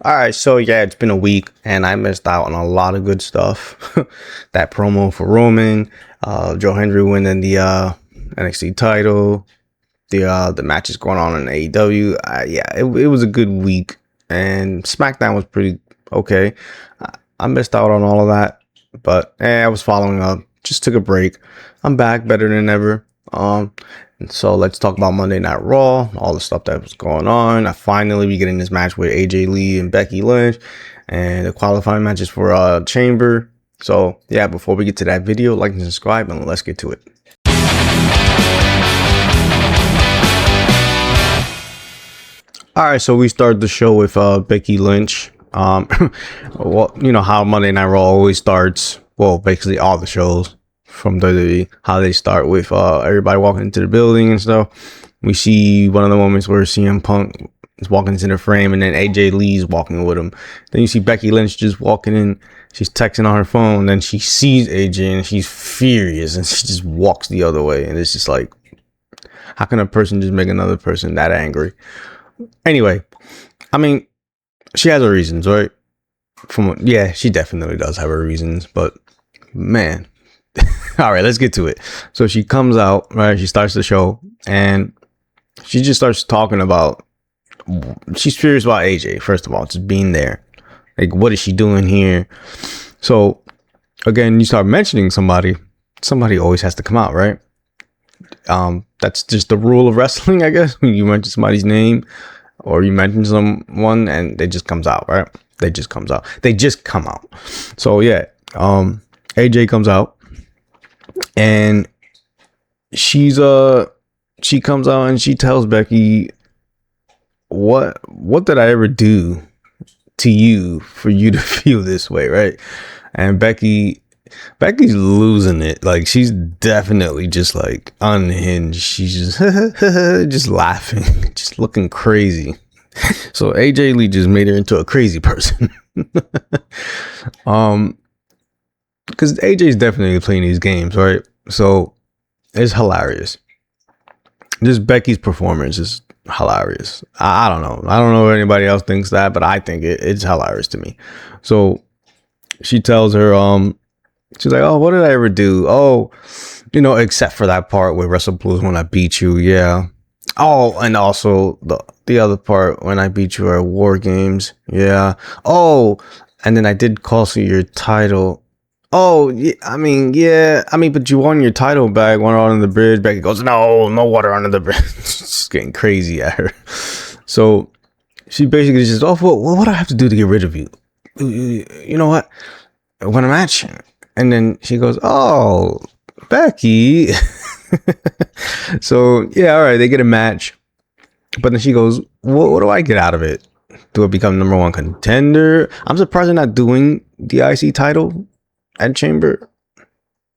All right, so yeah, it's been a week and I missed out on a lot of good stuff. That promo for Roman, Joe Hendry winning the NXT title, the matches going on in AEW. Yeah, it was a good week, and SmackDown was pretty okay. I missed out on all of that, but I was following up. Just took a break. I'm back better than ever. And so let's talk about Monday Night Raw, all the stuff that was going on. I finally be getting this match with AJ Lee and Becky Lynch, and the qualifying matches for Chamber. So yeah, before we get to that video, like and subscribe, and let's get to it. All right, so we start the show with Becky Lynch. Well, you know how Monday Night Raw always starts. Well, basically all the shows from WWE, how they start with everybody walking into the building and stuff. We see one of the moments where CM Punk is walking into the frame, and then AJ Lee's walking with him. Then you see Becky Lynch just walking in. She's texting on her phone. Then she sees AJ and she's furious, and she just walks the other way. And it's just like, how can a person just make another person that angry? Anyway, I mean, she has her reasons, right? Yeah, she definitely does have her reasons, but man. All right, let's get to it. So she comes out, right? She starts the show, and she just starts talking about, she's furious about AJ, first of all, just being there. Like, what is she doing here? So, again, you start mentioning somebody always has to come out, right? That's just the rule of wrestling, I guess. When you mention somebody's name, or you mention someone, and it just comes out, right? They just come out. So, yeah, AJ comes out. And she comes out and she tells Becky, what did I ever do to you for you to feel this way, right? And Becky's losing it. Like, she's definitely just like unhinged. She's just just laughing, just looking crazy. So AJ Lee just made her into a crazy person. Because AJ's definitely playing these games, right? So it's hilarious. Just Becky's performance is hilarious. I don't know. I don't know if anybody else thinks that, but I think it's hilarious to me. So she tells her, she's like, oh, what did I ever do? Oh, except for that part where Wrestle Blues when I beat you, yeah. Oh, and also the other part when I beat you at War Games, yeah. Oh, and then I did cost you your title. Oh, yeah, but you won your title back, won on the bridge. Becky goes, no water under the bridge. Just getting crazy at her. So she basically says, oh, what do I have to do to get rid of you? You know what? I want a match. And then she goes, oh, Becky. So, yeah, all right, they get a match. But then she goes, what do I get out of it? Do I become number one contender? I'm surprised they're not doing the IC title at Chamber.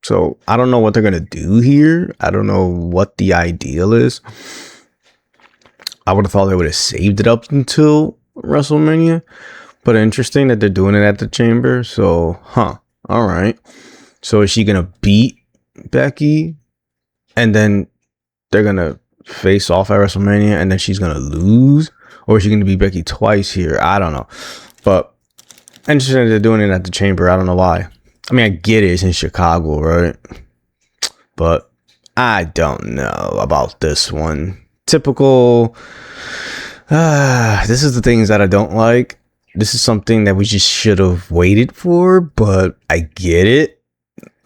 So I don't know what they're gonna do here. I don't know what the ideal is. I would have thought they would have saved it up until WrestleMania, but interesting that they're doing it at the Chamber. So all right, so is she gonna beat Becky and then they're gonna face off at WrestleMania and then she's gonna lose, or is she gonna beat Becky twice here? I don't know, but interesting that they're doing it at the Chamber. I don't know why. I mean, I get it, it's in Chicago, right? But I don't know about this one. Typical. This is the things that I don't like. This is something that we just should have waited for, but I get it.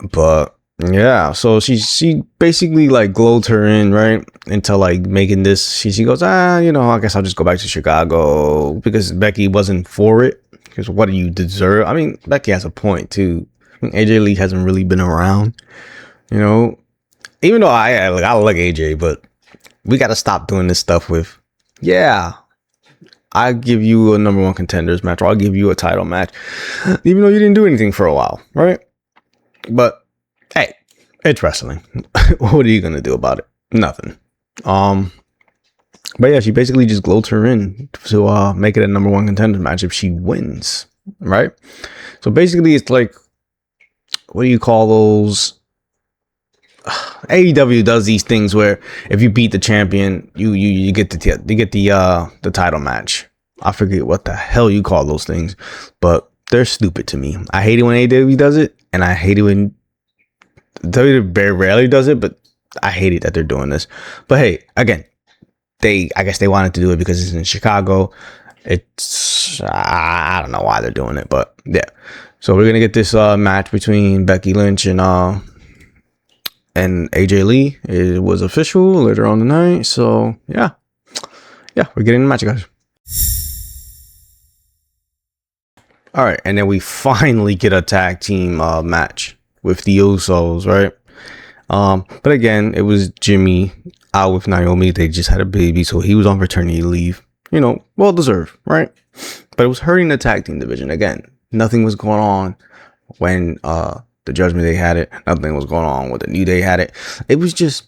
But yeah, so she basically like glowed her in, right? Into like making this. She goes, I guess I'll just go back to Chicago because Becky wasn't for it. Because what do you deserve? I mean, Becky has a point too. AJ Lee hasn't really been around, even though I like AJ, but we got to stop doing this stuff with, I give you a number one contenders match, or I'll give you a title match, even though you didn't do anything for a while, right? But hey, it's wrestling. What are you gonna do about it? Nothing. But yeah, she basically just glowed her in to make it a number one contender match if she wins, right? So basically, it's like, what do you call those? AEW does these things where if you beat the champion, you get the title match. I forget what the hell you call those things, but they're stupid to me. I hate it when AEW does it, and I hate it when WWE very rarely does it, but I hate it that they're doing this. But hey, again, I guess they wanted to do it because it's in Chicago. I don't know why they're doing it, but yeah. So we're gonna get this match between Becky Lynch and AJ Lee. It was official later on the night. So yeah, we're getting the match, guys. All right, and then we finally get a tag team match with the Usos, right? But again, it was Jimmy out with Naomi. They just had a baby, so he was on paternity leave. You know, well deserved, right? But it was hurting the tag team division. Again, nothing was going on when the Judgment Day had it. Nothing was going on when the New Day had it. It was just,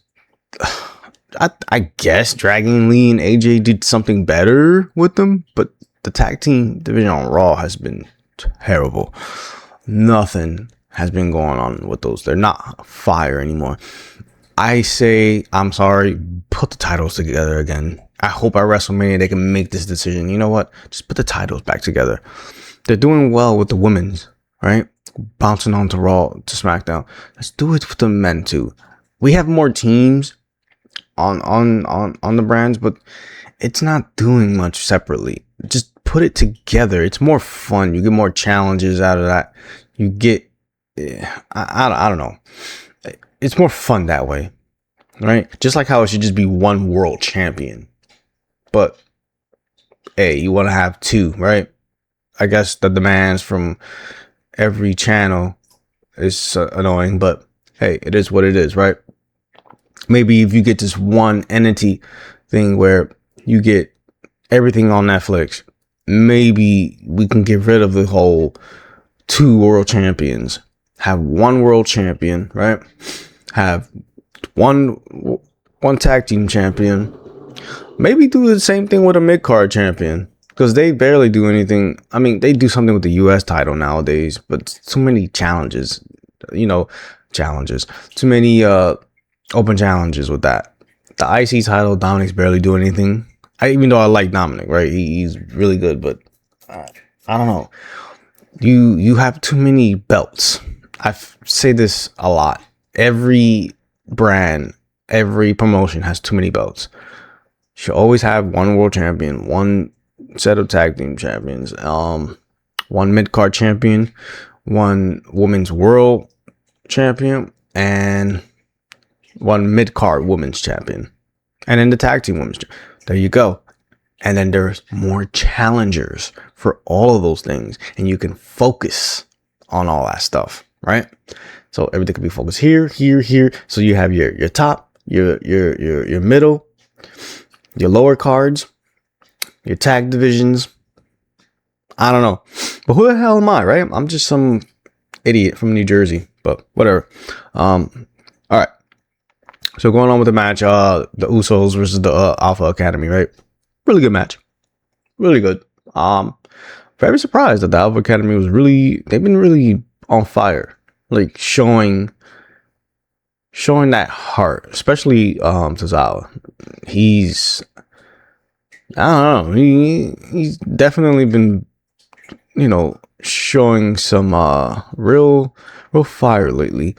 I guess, Dragon Lee and AJ did something better with them, but the tag team division on Raw has been terrible. Nothing has been going on with those. They're not fire anymore. I say, I'm sorry, put the titles together again. I hope at WrestleMania they can make this decision. You know what? Just put the titles back together. They're doing well with the women's, right? Bouncing on to Raw, to SmackDown. Let's do it with the men too. We have more teams on the brands, but it's not doing much separately. Just put it together. It's more fun. You get more challenges out of that. You get, I don't know. It's more fun that way, right? Just like how it should just be one world champion. But, hey, you want to have two, right? I guess the demands from every channel is annoying, but hey, it is what it is, right? Maybe if you get this one entity thing where you get everything on Netflix, maybe we can get rid of the whole two world champions. Have one world champion, right? Have one tag team champion. Maybe do the same thing with a mid-card champion, because they barely do anything. I mean, they do something with the US title nowadays, but too many challenges, too many open challenges with that. The IC title, Dominik's barely do anything. Even though I like Dominik, right? He's really good, but I don't know. You have too many belts. I say this a lot. Every brand, every promotion has too many belts. You should always have one world champion, one set of tag team champions, one mid-card champion, one women's world champion, and one mid-card women's champion. And then the tag team women's champion. There you go. And then there's more challengers for all of those things. And you can focus on all that stuff, right? So everything can be focused here. So you have your top, your middle, your lower cards, your tag divisions. I don't know. But who the hell am I, right? I'm just some idiot from New Jersey. But whatever. All right. So going on with the match, the Usos versus the Alpha Academy, right? Really good match. Really good. Very surprised that the Alpha Academy they've been really on fire. Like showing that heart, especially Tozawa. I don't know. He's definitely been, showing some real fire lately.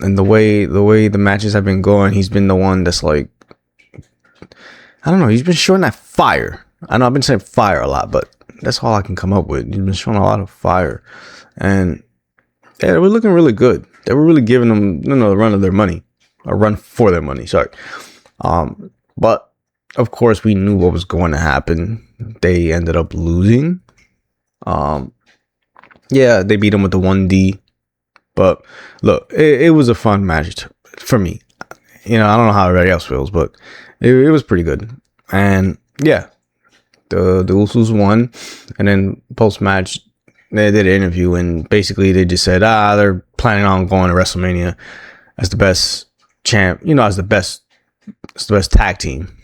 And the way the matches have been going, he's been the one that's like, I don't know, he's been showing that fire. I know I've been saying fire a lot, but that's all I can come up with. He's been showing a lot of fire. And yeah, they were looking really good. They were really giving them, the run of their money. A run for their money, sorry. But of course we knew what was going to happen. They ended up losing. Yeah, they beat him with the 1D. But look, it was a fun match for me. I don't know how everybody else feels, but it was pretty good. And yeah, the Usos won. And then post match, they did an interview, and basically they just said, they're planning on going to WrestleMania as the best champ, as the best tag team.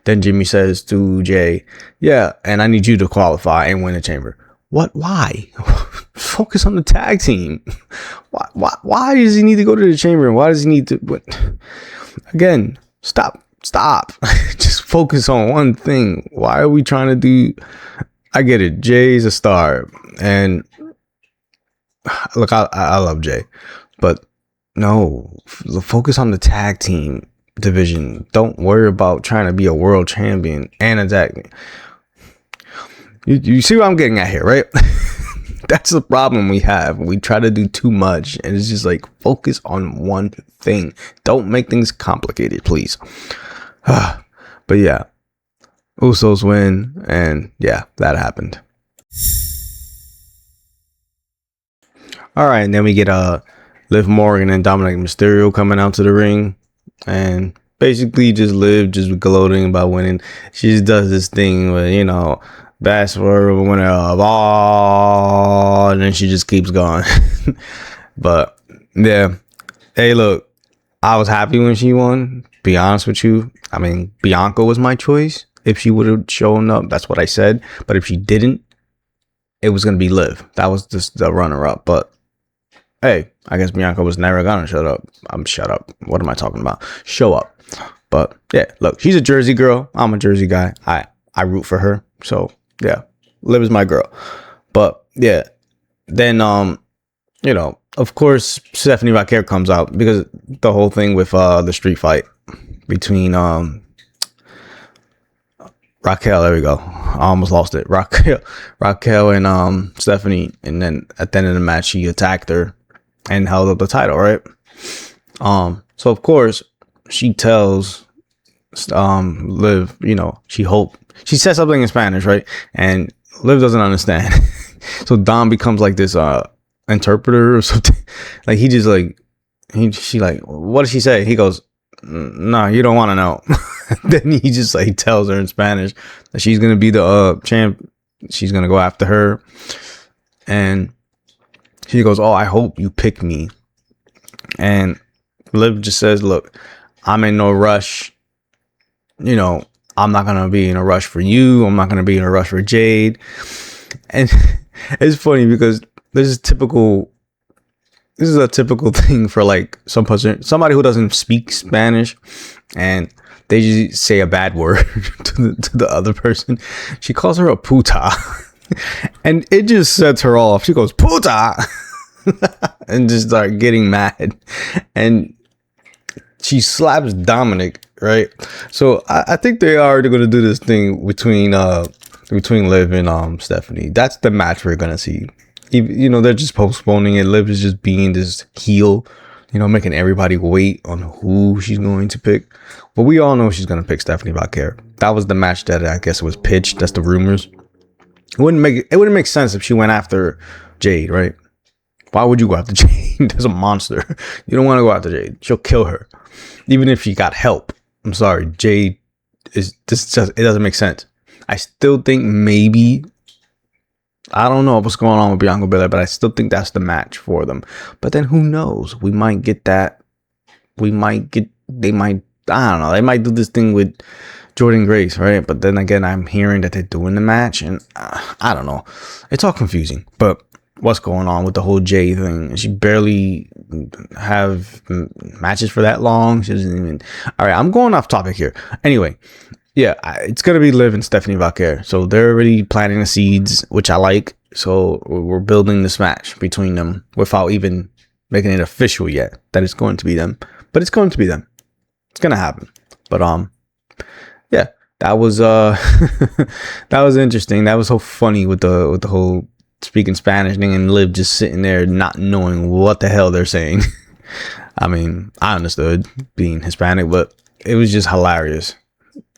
Then Jimmy says to Jay, yeah, and I need you to qualify and win the chamber. What? Why? Focus on the tag team. Why does he need to go to the chamber? And why does he need to? Again, stop stop. Just focus on one thing. Why are we trying to do? I get it. Jay's a star, and look, I love Jay, but no, focus on the tag team division. Don't worry about trying to be a world champion and a tag. You see what I'm getting at here, right? That's the problem we have. We try to do too much, and it's just like, focus on one thing. Don't make things complicated, please. But yeah, Usos win, and yeah, that happened. All right, and then we get Liv Morgan and Dominik Mysterio coming out to the ring, and basically just Liv just gloating about winning. She just does this thing where, you know, best for winner of all, and then she just keeps going. But yeah, hey, look, I was happy when she won. Be honest with you, I mean, Bianca was my choice. If she would have shown up, that's what I said. But if she didn't, it was gonna be Liv. That was just the runner-up. But hey, I guess Bianca was never gonna shut up. Shut up. What am I talking about? Show up. But yeah, look, she's a Jersey girl. I'm a Jersey guy. I root for her. So yeah, Liv is my girl. But yeah, then you know, of course, Stephanie Vaquer comes out because the whole thing with the street fight between Raquel, there we go. I almost lost it. Raquel and Stephanie, and then at the end of the match, she attacked her and held up the title, right? So of course, she tells Liv, you know, she says something in Spanish, right? And Liv doesn't understand. So Dom becomes like this interpreter or something. Like he just like she like, what does she say? He goes, no, you don't want to know. Then he just like tells her in Spanish that she's gonna be the champ. She's gonna go after her, and she goes, "Oh, I hope you pick me." And Liv just says, "Look, I'm in no rush. You know, I'm not gonna be in a rush for you. I'm not gonna be in a rush for Jade." And it's funny because this is a typical thing for like somebody who doesn't speak Spanish, and they just say a bad word to the other person. She calls her a puta, and it just sets her off. She goes puta, and just start getting mad, and she slaps Dominik, right? So I think they are going to do this thing between Liv and Stephanie. That's the match we're gonna see. You know, they're just postponing it. Liv is just being this heel, you know, making everybody wait on who she's going to pick. But we all know she's going to pick Stephanie Vaquer. That was the match that I guess was pitched. That's the rumors. It wouldn't make sense if she went after Jade, right? Why would you go after Jade? There's a monster. You don't want to go after Jade. She'll kill her. Even if she got help. I'm sorry. Jade it doesn't make sense. I still think maybe, I don't know what's going on with Bianca Belair, but I still think that's the match for them. But then who knows? We might get that. They might, I don't know. They might do this thing with Jordynne Grace, right? But then again, I'm hearing that they're doing the match, and I don't know. It's all confusing. But what's going on with the whole Jay thing? She barely have matches for that long. She doesn't even. All right, I'm going off topic here. Anyway. Yeah, it's going to be Liv and Stephanie Vaquer. So they're already planting the seeds, which I like. So we're building this match between them without even making it official yet that it's going to be them. But it's going to be them. It's going to happen. But yeah, that was that was interesting. That was so funny with the whole speaking Spanish thing and Liv just sitting there not knowing what the hell they're saying. I mean, I understood being Hispanic, but it was just hilarious.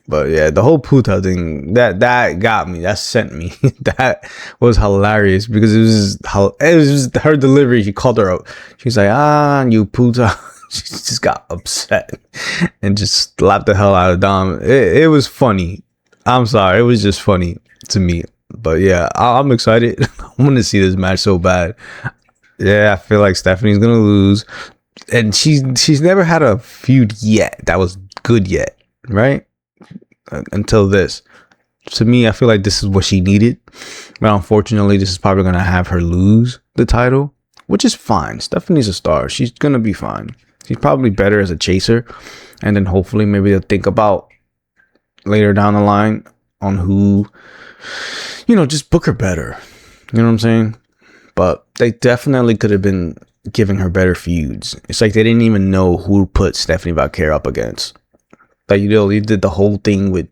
But yeah, the whole puta thing, that got me. That sent me. That was hilarious because it was just her delivery. She called her out. She's like, you puta. She just got upset and just slapped the hell out of Dom. It was funny. I'm sorry. It was just funny to me. But yeah, I'm excited. I want to see this match so bad. Yeah, I feel like Stephanie's going to lose. And she's never had a feud yet that was good yet, right? Until this. To me, I feel like this is what she needed. But unfortunately, this is probably going to have her lose the title, which is fine. Stephanie's a star. She's going to be fine. He's probably better as a chaser. And then hopefully maybe they'll think about later down the line on who, just book her better. You know what I'm saying? But they definitely could have been giving her better feuds. It's like they didn't even know who to put Stephanie Valkyria up against. Like, you did the whole thing with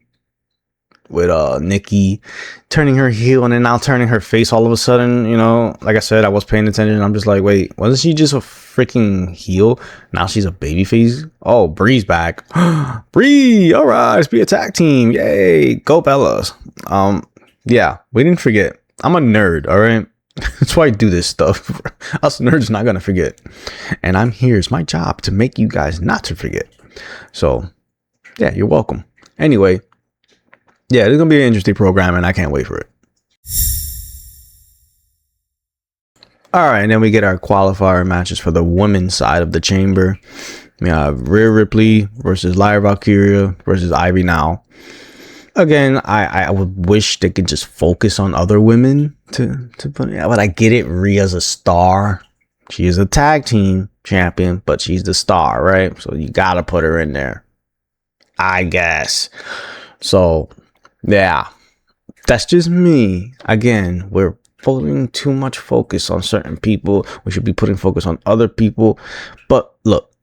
Nikki turning her heel and then now turning her face all of a sudden. Like I said, I was paying attention. I'm just like, wait, wasn't she just a freaking heel? Now she's a babyface. Oh, Bree's back. Bree, all right, let's be a tag team. Yay, go Bellas. Yeah, we didn't forget. I'm a nerd, all right. That's why I do this stuff. Us nerds not gonna forget, and I'm here. It's my job to make you guys not to forget. So yeah, you're welcome. Anyway, yeah, it's gonna be an interesting program, and I can't wait for it. All right, and then we get our qualifier matches for the women's side of the chamber. We have Rhea Ripley versus Lyra Valkyria versus Ivy Nile. Again, I would wish they could just focus on other women to put it. But I get it. Rhea's a star. She is a tag team champion, but she's the star, right? So you gotta put her in there, I guess. So yeah, that's just me. Again, we're putting too much focus on certain people. We should be putting focus on other people. But look,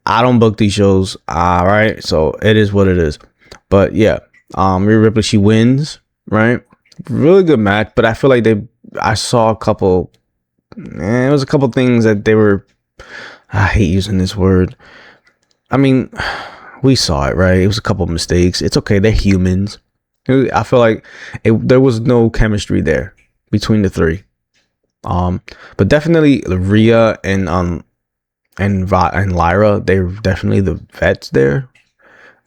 I don't book these shows. All right, so it is what it is. But yeah. Rhea Ripley, she wins, right? Really good match, but I feel like I saw a couple, it was a couple things that they were, I hate using this word. I mean, we saw it, right? It was a couple of mistakes. It's okay. They're humans. I feel like there was no chemistry there between the three. But definitely Rhea and Lyra, they're definitely the vets there.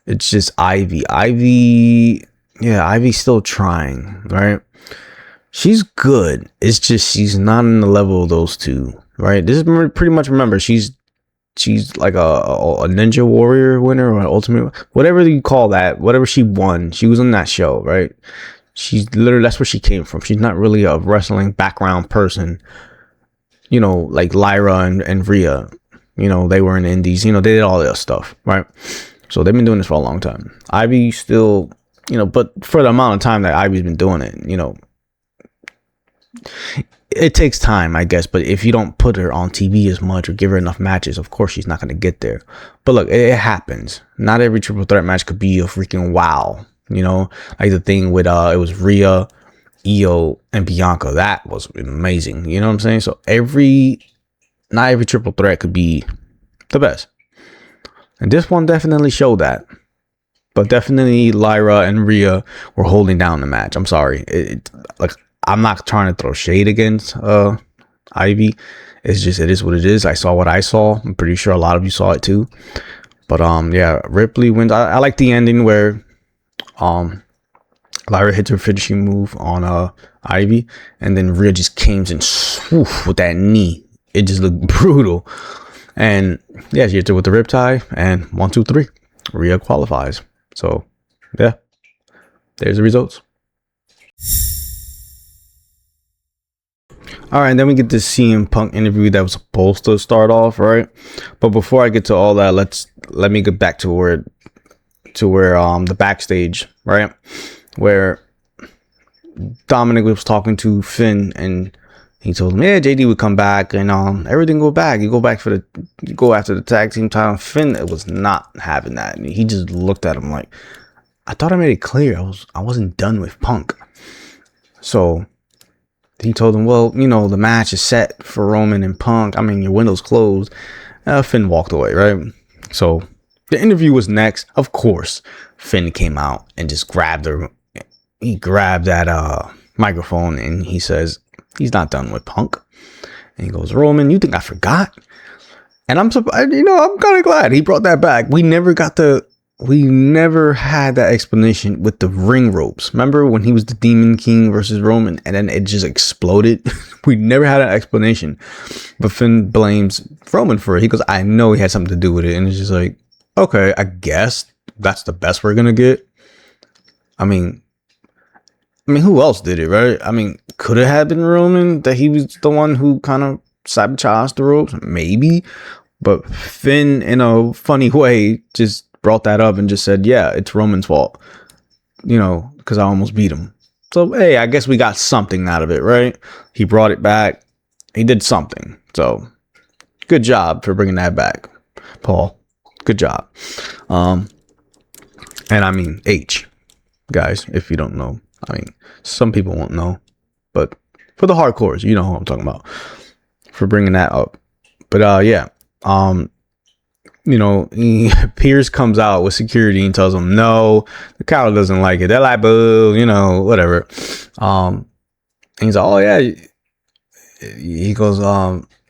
It's just Ivy. Ivy's still trying, right? She's good. It's just she's not on the level of those two, right? This is pretty much, remember, she's like a Ninja Warrior winner or an Ultimate, whatever you call that, whatever she won. She was on that show, right? She's literally, that's where she came from. She's not really a wrestling background person, like Lyra and Rhea. They were in the indies, they did all that stuff, right? So they've been doing this for a long time. Ivy still, but for the amount of time that Ivy's been doing it, it takes time, I guess. But if you don't put her on TV as much or give her enough matches, of course she's not going to get there. But look, it happens. Not every triple threat match could be a freaking wow. Like the thing with it was Rhea, Io, and Bianca. That was amazing. You know what I'm saying? So not every triple threat could be the best. And this one definitely showed that. But definitely Lyra and Rhea were holding down the match. I'm sorry. I'm not trying to throw shade against Ivy. It's just, it is what it is. I saw what I saw. I'm pretty sure a lot of you saw it too. But yeah, Ripley wins. I like the ending where Lyra hits her finishing move on Ivy. And then Rhea just came in swoof with that knee. It just looked brutal. And yeah, she hits her with the riptide, and 1, 2, 3, Rhea qualifies. So yeah, there's the results. All right, and then we get this CM Punk interview that was supposed to start off, right? But before I get to all that, let me get back to where the backstage, right, where Dominik was talking to Finn, and he told him, yeah, JD would come back and everything go back. You go after the tag team title. Finn was not having that. And he just looked at him like, I thought I made it clear I wasn't done with Punk. So he told him, well, the match is set for Roman and Punk. I mean, your window's closed. Finn walked away, right? So the interview was next. Of course, Finn came out and just grabbed her. He grabbed that microphone and he says, he's not done with Punk. And he goes, Roman, you think I forgot? And I'm surprised, I'm kind of glad he brought that back. We never had that explanation with the ring ropes. Remember when he was the Demon King versus Roman and then it just exploded? We never had an explanation. But Finn blames Roman for it. He goes, I know he had something to do with it. And it's just like, okay, I guess that's the best we're going to get. I mean, who else did it, right? I mean, could it have been Roman that he was the one who kind of sabotaged the ropes? Maybe. But Finn, in a funny way, just brought that up and just said, yeah, it's Roman's fault, because I almost beat him. So, hey, I guess we got something out of it, right? He brought it back. He did something. So, good job for bringing that back, Paul. Good job. And I mean, H, guys, if you don't know. I mean, some people won't know. But for the hardcores, you know who I'm talking about. For bringing that up. But, yeah. Pierce comes out with security and tells him, no, the crowd doesn't like it. They're like, boo, whatever. And he's like, oh, yeah. He goes,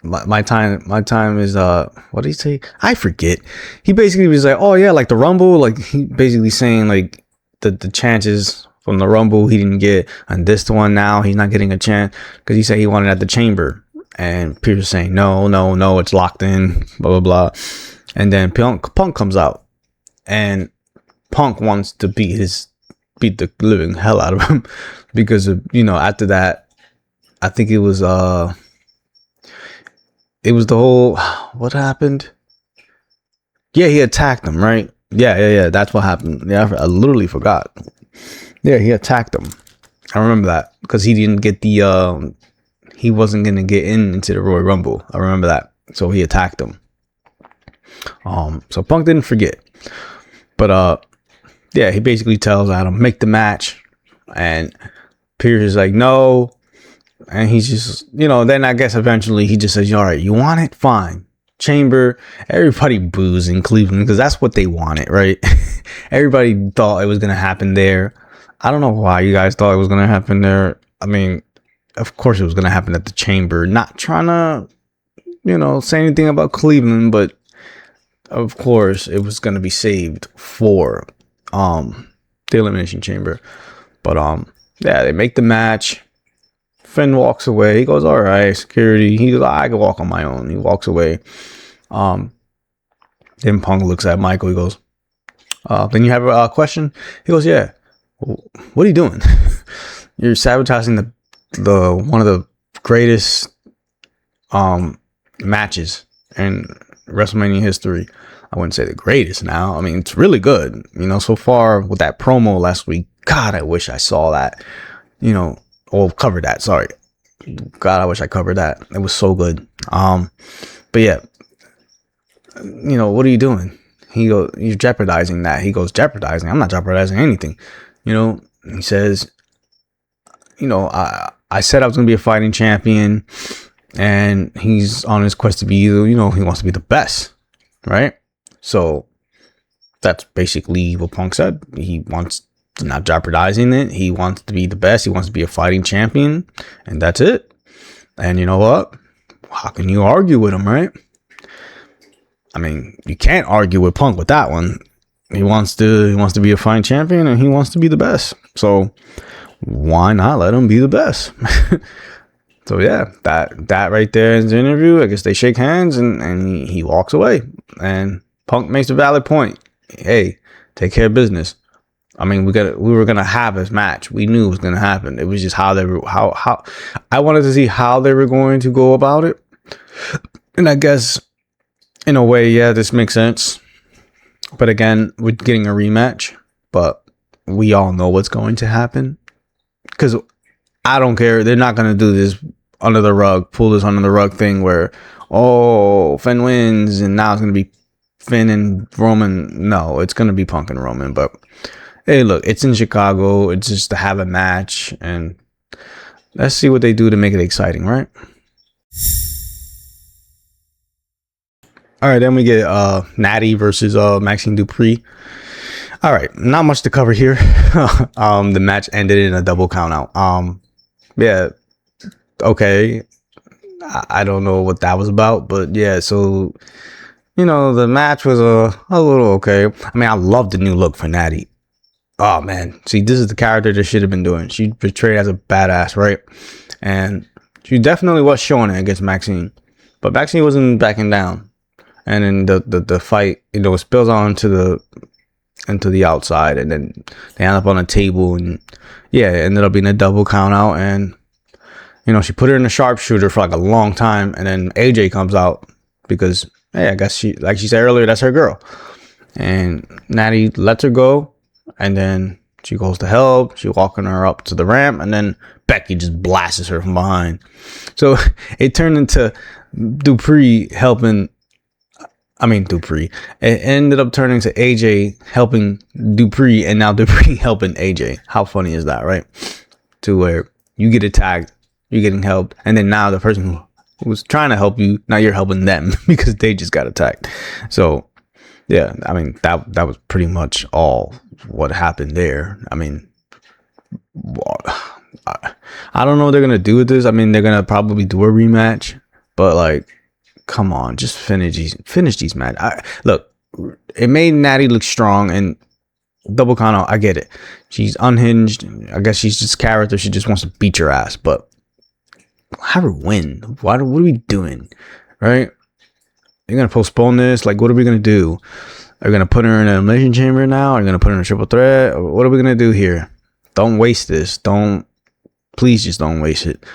my time is, what did he say? I forget. He basically was like, oh, yeah, like the Rumble. Like, he basically saying, like, the chances from the Rumble he didn't get. And this one now, he's not getting a chance. Because he said he wanted it at the Chamber. And Pierce saying, no, it's locked in, blah, blah, blah. And then Punk comes out. And Punk wants to beat the living hell out of him. Because, after that, I think it was the whole, what happened? Yeah, he attacked him, right? Yeah, that's what happened. Yeah, I literally forgot. Yeah, he attacked him. I remember that. Because he didn't get he wasn't going to get into the Royal Rumble. I remember that. So he attacked him. So Punk didn't forget. But, yeah, he basically tells Adam, make the match. And Pierce is like, no. And he's just, then I guess eventually he just says, all right, you want it? Fine. Chamber. Everybody boos in Cleveland because that's what they wanted, right? Everybody thought it was going to happen there. I don't know why you guys thought it was going to happen there. I mean, of course it was going to happen at the Chamber. Not trying to, say anything about Cleveland, but of course it was going to be saved for the Elimination Chamber. But yeah, they make the match. Finn walks away. He goes, all right, security. He goes, I can walk on my own. He walks away. Then Punk looks at Michael. He goes, then you have a question? He goes, yeah. What are you doing? You're sabotaging the one of the greatest matches in WrestleMania history. I wouldn't say the greatest now. I mean, it's really good. So far with that promo last week, God, I wish I saw that. Covered that. Sorry. God, I wish I covered that. It was so good. But yeah, what are you doing? He goes, you're jeopardizing that. He goes, jeopardizing? I'm not jeopardizing anything. He says, I said I was going to be a fighting champion, and he's on his quest to be, he wants to be the best, right? So that's basically what Punk said. He wants to not jeopardizing it. He wants to be the best. He wants to be a fighting champion, and that's it. And you know what? How can you argue with him, right? I mean, you can't argue with Punk with that one. He wants to be a fighting champion, and he wants to be the best. So why not let him be the best? So yeah, that right there is the interview. I guess they shake hands, and he walks away. And Punk makes a valid point. Hey, take care of business. I mean, we were gonna have this match. We knew it was gonna happen. It was just how I wanted to see how they were going to go about it. And I guess in a way, yeah, this makes sense. But again, we're getting a rematch. But we all know what's going to happen. Because I don't care. They're not gonna do this under the rug, pull this under the rug thing where, oh, Finn wins and now it's gonna be Finn and Roman. No, it's gonna be Punk and Roman. But hey, look, it's in Chicago. It's just to have a match, and let's see what they do to make it exciting, right? All right, then we get Nattie versus Maxxine Dupri. All right, not much to cover here. The match ended in a double count out. Yeah, okay. I don't know what that was about, but yeah, so the match was a little okay. I mean, I love the new look for Nattie. Oh man, see, this is the character that should have been doing. She portrayed as a badass, right? And she definitely was showing it against Maxxine, but Maxxine wasn't backing down. And then the fight, spills on into the outside, and then they end up on a table, and yeah, it ended up being a double count out. And she put her in a sharpshooter for like a long time, and then AJ comes out because hey, I guess like she said earlier, that's her girl. And Nattie lets her go, and then she goes to help. She's walking her up to the ramp, and then Becky just blasts her from behind. So it turned into Dupri helping. Dupri. It ended up turning to AJ helping Dupri, and now Dupri helping AJ. How funny is that, right? To where you get attacked, you're getting helped, and then now the person who was trying to help you, now you're helping them because they just got attacked. So yeah, I mean, that was pretty much all what happened there. I mean, I don't know what they're gonna do with this. I mean, they're gonna probably do a rematch, but like, come on, just finish these matches. Look, it made Nattie look strong, and double count out, I get it. She's unhinged. I guess she's just character. She just wants to beat your ass, but have her win. What are we doing, right? You're gonna postpone this? Like, what are we gonna do? Are we gonna put her in an elimination chamber now? Are we gonna put her in a triple threat? Or what are we gonna do here? Don't waste this. Please just don't waste it.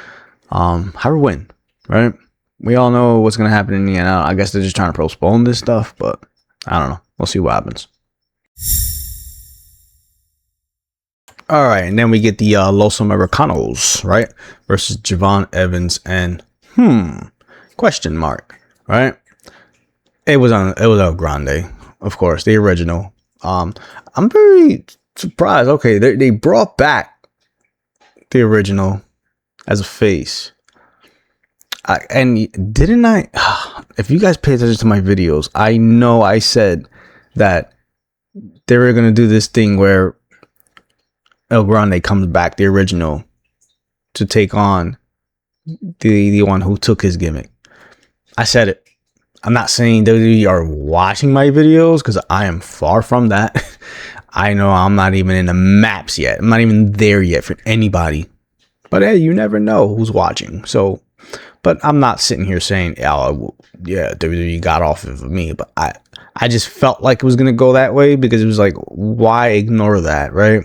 Have her win, right? We all know what's gonna happen in the end. I guess they're just trying to postpone this stuff, but I don't know. We'll see what happens. All right, and then we get the Los Americanos, right, versus Javon Evans and question mark, right? It was El Grande, of course, the original. I'm very surprised. Okay, they brought back the original as a face. If you guys pay attention to my videos, I know I said that they were gonna do this thing where El Grande comes back, the original, to take on the one who took his gimmick. I said it. I'm not saying WWE are watching my videos, because I am far from that. I know I'm not even in the maps yet. I'm not even there yet for anybody. But hey, you never know who's watching. So, but I'm not sitting here saying, oh, yeah, WWE got off of me. But I just felt like it was going to go that way, because it was like, why ignore that, right?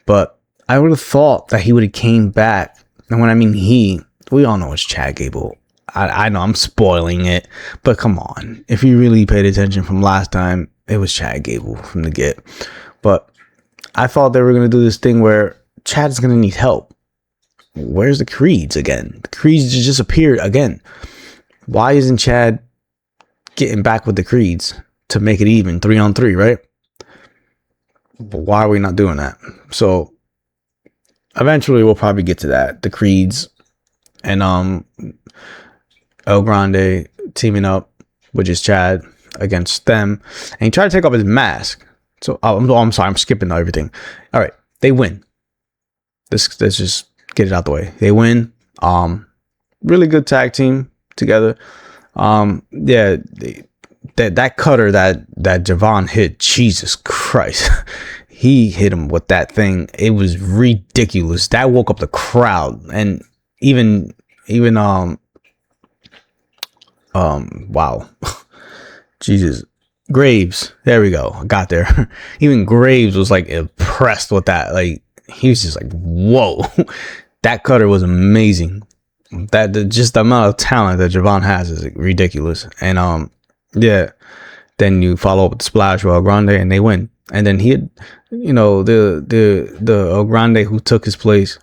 But I would have thought that he would have came back. And when I mean we all know it's Chad Gable. I know I'm spoiling it, but come on. If you really paid attention from last time, it was Chad Gable from the get. But I thought they were going to do this thing where Chad's going to need help. Where's the Creeds again? The Creeds just appeared again. Why isn't Chad getting back with the Creeds to make it even 3-on-3, right? But why are we not doing that? So eventually we'll probably get to that. The Creeds and El Grande teaming up, which is Chad, against them, and he tried to take off his mask. So I'm sorry, I'm skipping everything. All right, they win. Let's just get it out the way. They win. Really good tag team together. Yeah, that cutter that Javon hit, Jesus Christ. He hit him with that thing. It was ridiculous. That woke up the crowd. And even wow. Jesus. Graves. There we go. I got there. Even Graves was like impressed with that. Like, he was just like, whoa. That cutter was amazing. Just the amount of talent that Javon has is ridiculous. And yeah. Then you follow up with the splash with El Grande and they win. And then he had, the El Grande who took his place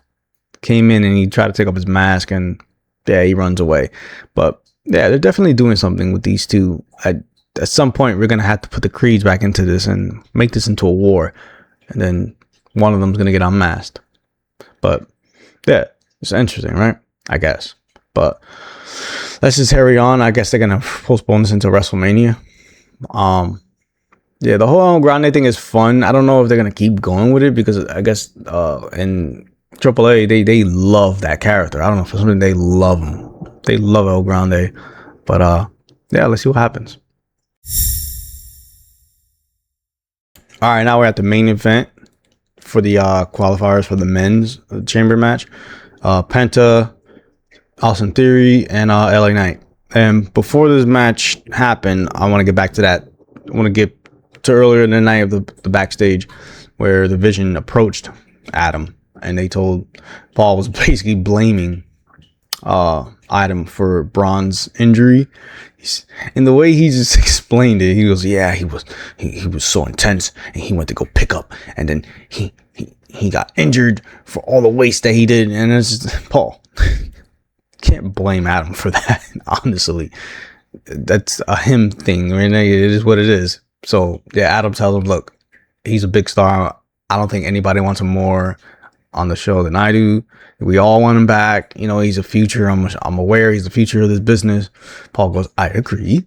came in and he tried to take off his mask, and yeah, he runs away. But yeah, they're definitely doing something with these two. At some point, we're gonna have to put the Creeds back into this and make this into a war, and then one of them's gonna get unmasked. But yeah, it's interesting, right? I guess. But let's just carry on. I guess they're gonna postpone this into WrestleMania. Yeah, the whole Grande thing is fun. I don't know if they're gonna keep going with it, because I guess in AAA they love that character. I don't know, for something they love him. They love El Grande. But yeah, let's see what happens. All right, now we're at the main event for the qualifiers for the men's chamber match. Penta, Austin Theory, and LA Knight. And before this match happened, I want to get back to that. I want to get to earlier in the night of the backstage where the Vision approached Adam, and they told Paul was basically blaming item for Braun's injury. And the way he just explained it, he goes, yeah, he was so intense, and he went to go pick up, and then he got injured for all the waste that he did. And it's just, Paul, can't blame Adam for that. Honestly, that's a him thing. I mean, it is what it is. So yeah, Adam tells him, look, he's a big star. I don't think anybody wants him more on the show than I do. We all want him back. You know, he's a future. I'm aware he's the future of this business. Paul goes, I agree.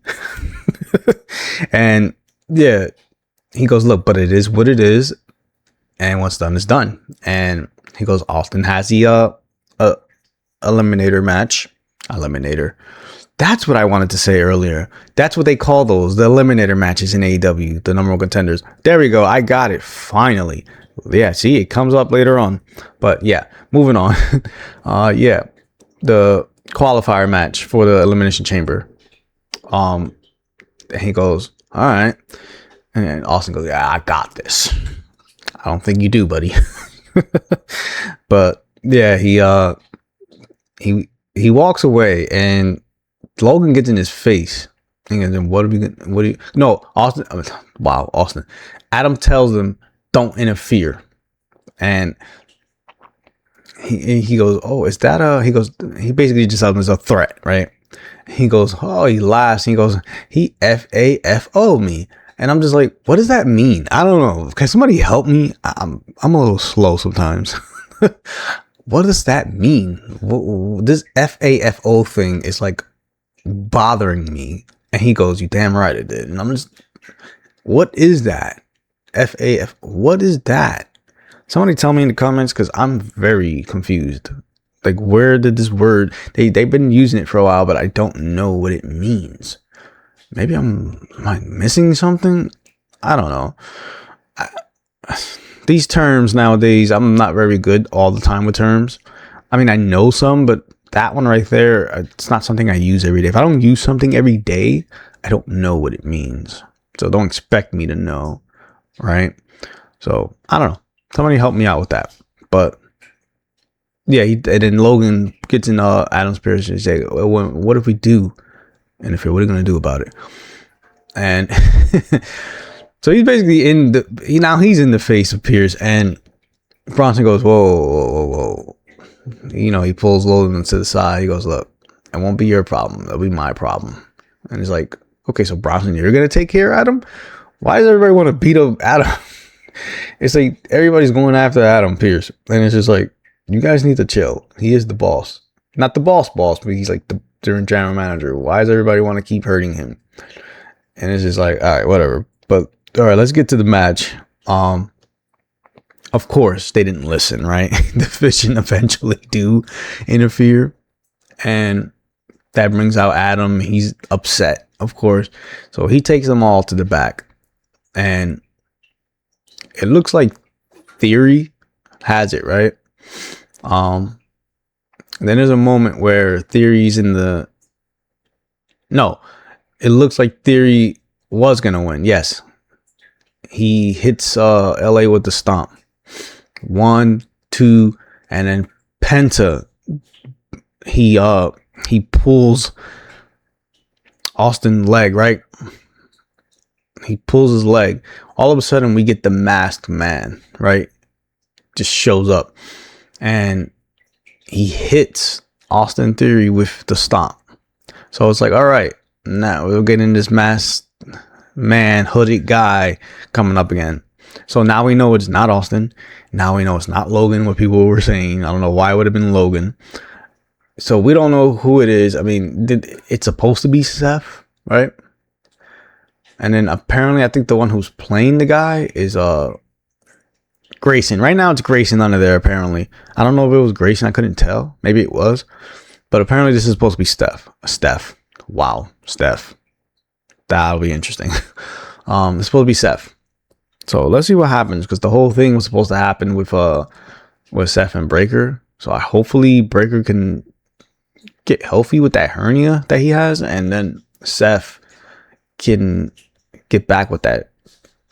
And yeah, he goes, look, but it is what it is, and what's done is done. And he goes, Austin has the eliminator match. Eliminator. That's what I wanted to say earlier. That's what they call those, the eliminator matches in AEW, the number one contenders. There we go. I got it finally. Yeah, see, it comes up later on. But yeah, moving on. Yeah, the qualifier match for the Elimination Chamber. And he goes, all right. And Austin goes, yeah, I got this. I don't think you do, buddy. But yeah, he walks away, and Logan gets in his face. And then Austin. Wow, Austin. Adam tells him, don't interfere. And he goes, oh, is that he basically just tells him it's a threat, right? He goes, oh, he laughs. He goes, he FAFO me. And I'm just like, what does that mean? I don't know. Can somebody help me? I'm a little slow sometimes. What does that mean? This FAFO thing is like bothering me. And he goes, you damn right it did. And I'm just, what is that? FAF, what is that? Somebody tell me in the comments, because I'm very confused. Like, where did this word, they've been using it for a while, but I don't know what it means. Maybe am I missing something? I don't know. These terms nowadays, I'm not very good all the time with terms. I mean, I know some, but that one right there, it's not something I use every day. If I don't use something every day, I don't know what it means. So don't expect me to know, right? So I don't know. Somebody help me out with that. But yeah, and then Logan gets in Adam's Pierce and say, well, what if we do interfere? What are you going to do about it? And so he's basically he's in the face of Pierce, and Bronson goes, whoa. You know, he pulls Logan to the side. He goes, look, it won't be your problem. It'll be my problem. And he's like, okay, so Bronson, you're going to take care of Adam? Why does everybody want to beat up Adam? It's like everybody's going after Adam Pierce. And it's just like, you guys need to chill. He is the boss. Not the boss, but he's like the general manager. Why does everybody want to keep hurting him? And it's just like, all right, whatever. But all right, let's get to the match. Of course, they didn't listen, right? The Vision eventually do interfere. And that brings out Adam. He's upset, of course. So he takes them all to the back. And it looks like Theory has it, right? Then there's a moment where Theory's in the... No, it looks like Theory was going to win. Yes. He hits LA with the stomp. 1, 2, and then Penta. He pulls Austin's leg, right? He pulls his leg. All of a sudden, we get the masked man, right? Just shows up. And he hits Austin Theory with the stomp. So it's like, all right, now we're getting this masked man, hooded guy coming up again. So now we know it's not Austin. Now we know it's not Logan, what people were saying. I don't know why it would have been Logan. So we don't know who it is. I mean, it's supposed to be Seth, right? And then apparently, I think the one who's playing the guy is Grayson. Right now, it's Grayson under there, apparently. I don't know if it was Grayson. I couldn't tell. Maybe it was. But apparently, this is supposed to be Steph. Wow, Steph. That'll be interesting. It's supposed to be Seth. So let's see what happens, because the whole thing was supposed to happen with Seth and Breaker. So hopefully Breaker can get healthy with that hernia that he has, and then Seth can get back with that.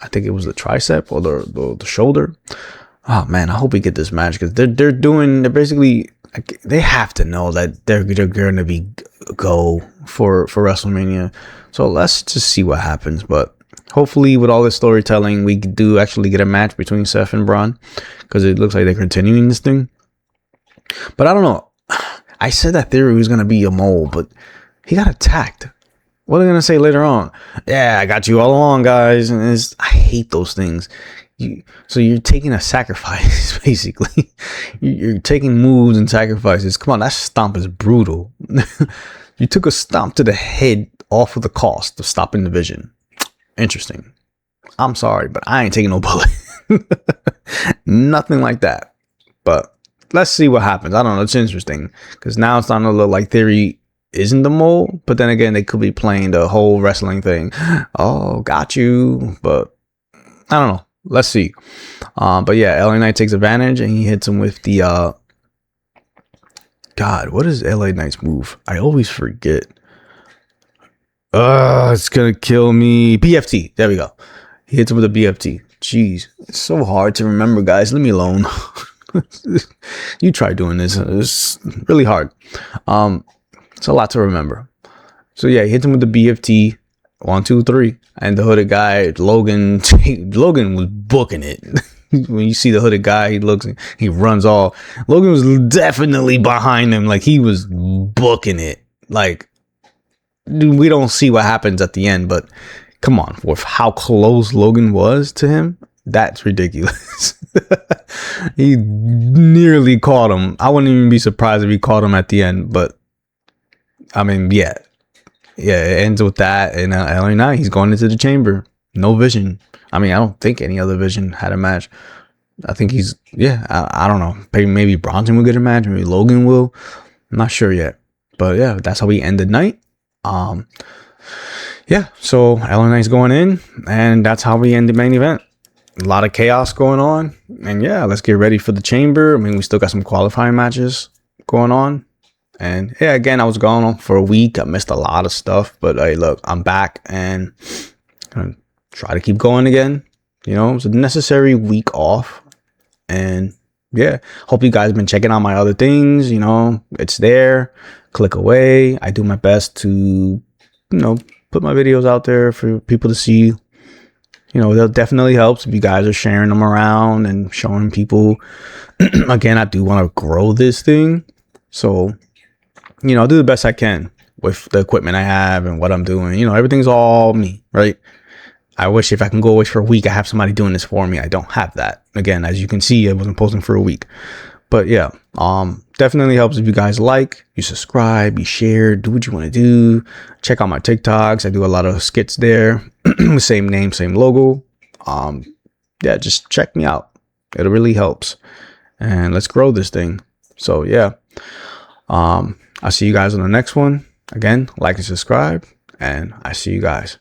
I think it was the tricep or the shoulder. Oh man, I hope we get this match, because they're basically like, they have to know that they're going to be go for WrestleMania. So let's just see what happens. But hopefully, with all this storytelling, we do actually get a match between Seth and Braun, because it looks like they're continuing this thing. But I don't know. I said that Theory was going to be a mole, but he got attacked. What are they going to say later on? Yeah, I got you all along, guys. And I hate those things. So you're taking a sacrifice, basically. You're taking moves and sacrifices. Come on, that stomp is brutal. You took a stomp to the head off of the cost of stopping the Vision. Interesting. I'm sorry, but I ain't taking no bullet. Nothing like that. But let's see what happens. I don't know. It's interesting, because now it's starting to look like Theory isn't the mole, but then again, they could be playing the whole wrestling thing. Oh, got you. But I don't know. Let's see. But yeah, LA Knight takes advantage and he hits him with the God, what is LA Knight's move? I always forget. It's gonna kill me. BFT. There we go. He hits him with a BFT. Jeez, it's so hard to remember, guys. Leave me alone. You try doing this. It's really hard. It's a lot to remember. So yeah, he hits him with the BFT. 1, 2, 3. And the hooded guy, Logan was booking it. When you see the hooded guy, he runs all. Logan was definitely behind him. Like, he was booking it. Like, dude, we don't see what happens at the end, but come on, with how close Logan was to him, that's ridiculous. He nearly caught him. I wouldn't even be surprised if he caught him at the end, but I mean, yeah, it ends with that. And LA Knight, he's going into the chamber. No Vision. I mean, I don't think any other Vision had a match. I think I don't know. Maybe Bronson will get a match. Maybe Logan will. I'm not sure yet. But yeah, that's how we end the night. Yeah, so LA Knight's going in, and that's how we end the main event. A lot of chaos going on. And yeah, let's get ready for the chamber. I mean, we still got some qualifying matches going on. And yeah, again, I was gone on for a week. I missed a lot of stuff, but hey, look, I'm back and I'm gonna try to keep going again. You know, it's a necessary week off. And yeah, hope you guys have been checking out my other things. You know, it's there. Click away. I do my best to, you know, put my videos out there for people to see. You know, that definitely helps if you guys are sharing them around and showing people. Again, I do want to grow this thing. So, you know, I'll do the best I can with the equipment I have and what I'm doing. You know, everything's all me, right? I wish if I can go away for a week, I have somebody doing this for me. I don't have that. Again, as you can see, I wasn't posting for a week. But yeah, definitely helps if you guys like, you subscribe, you share, do what you want to do. Check out my TikToks. I do a lot of skits there. Same name, same logo. Yeah, just check me out. It really helps. And let's grow this thing. So yeah. I'll see you guys on the next one. Again, like and subscribe, and I see you guys.